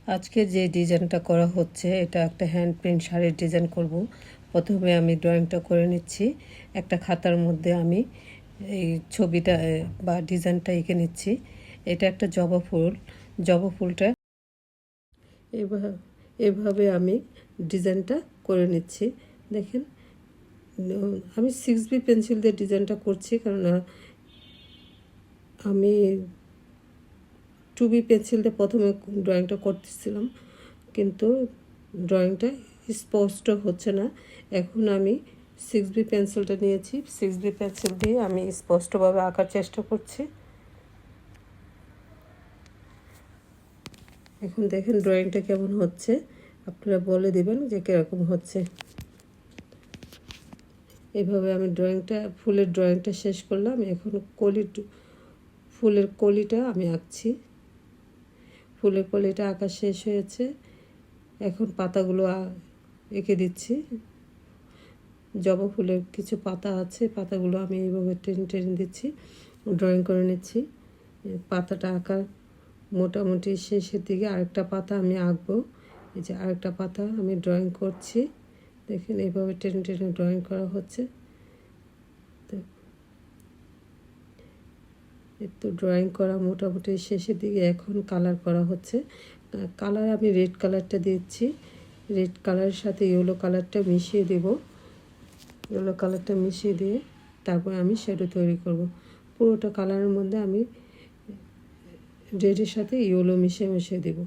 আজকে যে ডিজাইনটা করা হচ্ছে এটা একটা হ্যান্ড প্রিন্ট শাড়ির ডিজাইন করব। প্রথমে আমি ড্রয়িংটা করে নিচ্ছি। একটা খাতার মধ্যে আমি এই ছবিটা বা ডিজাইনটা এঁকে নিচ্ছি। এটা একটা জবা ফুল। জবা ফুলটা এভাবে আমি ডিজাইনটা করে নিচ্ছি। দেখেন, আমি 6B পেন্সিল দিয়ে ডিজাইনটা করছি, কারণ আমি 2B পেন্সিল দিয়ে প্রথমে ড্রয়িংটা করতেছিলাম, কিন্তু ড্রয়িংটা স্পষ্ট হচ্ছে না। এখন আমি 6B পেন্সিলটা নিয়েছি। 6B পেন্সিল দিয়ে আমি স্পষ্টভাবে আঁকার চেষ্টা করছি। এখন দেখেন ড্রয়িংটা কেমন হচ্ছে, আপনারা বলে দিবেন যে কীরকম হচ্ছে। এভাবে আমি ফুলের ড্রয়িংটা শেষ করলাম। এখন ফুলের কলিটা আমি আঁকছি। ফুলের কলিটা আঁকা শেষ হয়েছে। এখন পাতাগুলো এঁকে দিচ্ছি। জবা ফুলের কিছু পাতা আছে, পাতাগুলো আমি এইভাবে টেনে টেনে দিচ্ছি, ড্রয়িং করে নিচ্ছি। পাতাটা আঁকার মোটামুটি শেষের দিকে আরেকটা পাতা আমি আঁকবো। এই যে আরেকটা পাতা আমি ড্রয়িং করছি। দেখেন এইভাবে টেনে টেনে ড্রয়িং করা হচ্ছে। তো ড্রয়িং করা মোটামুটি শেষের দিকে। এখন কালার করা হচ্ছে। কালার আমি রেড কালারটা দিচ্ছি। রেড কালারের সাথে ইয়েলো কালারটা মিশিয়ে দেব। ইয়েলো কালারটা মিশিয়ে দিয়ে তারপর আমি শ্যাডো তৈরি করব। পুরোটা কালারের মধ্যে আমি রেডের সাথে ইয়েলো মিশিয়ে মিশিয়ে দেব।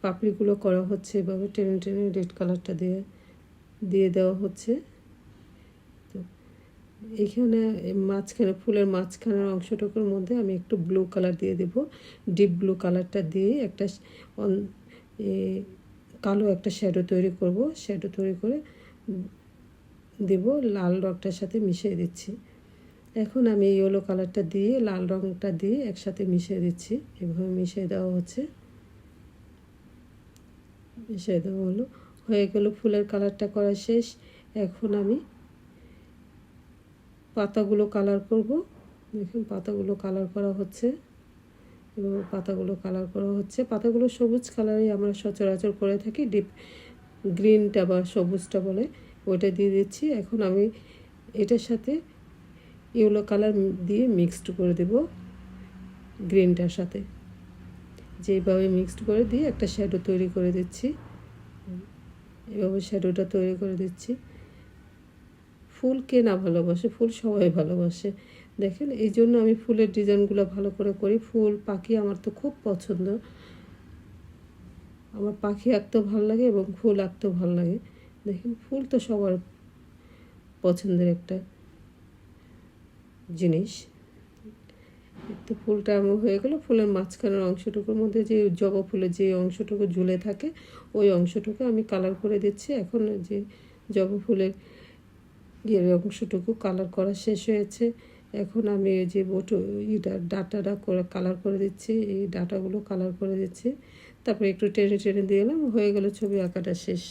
পাপড়িগুলো করা হচ্ছে এভাবে টেনে টেনে রেড কালারটা দিয়ে দেওয়া হচ্ছে। তো এখানে মাঝখানে ফুলের মাঝখানের অংশটুকুর মধ্যে আমি একটু ব্লু কালার দিয়ে দেব। ডিপ ব্লু কালারটা দিয়ে একটা কালো একটা শ্যাডো তৈরি করব। শ্যাডো তৈরি করে দেব, লাল রংটার সাথে মিশিয়ে দিচ্ছি। এখন আমি ইয়েলো কালারটা দিয়ে লাল রংটা দিয়ে একসাথে মিশিয়ে দিচ্ছি। এভাবে মিশিয়ে দেওয়া হচ্ছে। মিশিয়ে দেওয়া হয়ে গেল। ফুলের কালারটা করা শেষ। এখন আমি পাতাগুলো কালার করব। দেখুন পাতাগুলো কালার করা হচ্ছে এবং পাতাগুলো কালার করা হচ্ছে। পাতাগুলো সবুজ কালারই আমরা সচরাচর করে থাকি, ডিপ গ্রিনটা বা সবুজটা বলে, ওইটা দিয়ে দিচ্ছি। এখন আমি এটার সাথে ইয়েলো কালার দিয়ে মিক্সড করে দেব গ্রিনটার সাথে। যেভাবে মিক্সড করে দিয়ে একটা শ্যাডো তৈরি করে দিচ্ছি। এভাবে শ্যাডোটা তৈরি করে দিচ্ছি। ফুল কে না ভালোবাসে, ফুল সবাই ভালোবাসে। দেখেন এই জন্য আমি ফুলের ডিজাইনগুলো ভালো করে করি। ফুল পাখি আমার তো খুব পছন্দ। আমার পাখি আঁকতেও ভালো লাগে এবং ফুল আঁকতেও ভালো লাগে। দেখেন ফুল তো সবার পছন্দের একটা জিনিস। তো ফুলটা আমার হয়ে গেল। ফুলের মাঝখানের অংশটুকুর মধ্যে যে জবা ফুলের যে অংশটুকু ঝুলে থাকে ওই অংশটুকু আমি কালার করে দিচ্ছি। এখন যে জবা ফুলের অংশটুকু কালার করা শেষ হয়েছে। এখন আমি এই যে ডাটাটা করে কালার করে দিচ্ছি। এই ডাটাগুলো কালার করে দিচ্ছি। তারপরে একটু টেনে টেনে দিয়ে এলাম, হয়ে গেল ছবি আঁকাটা শেষ।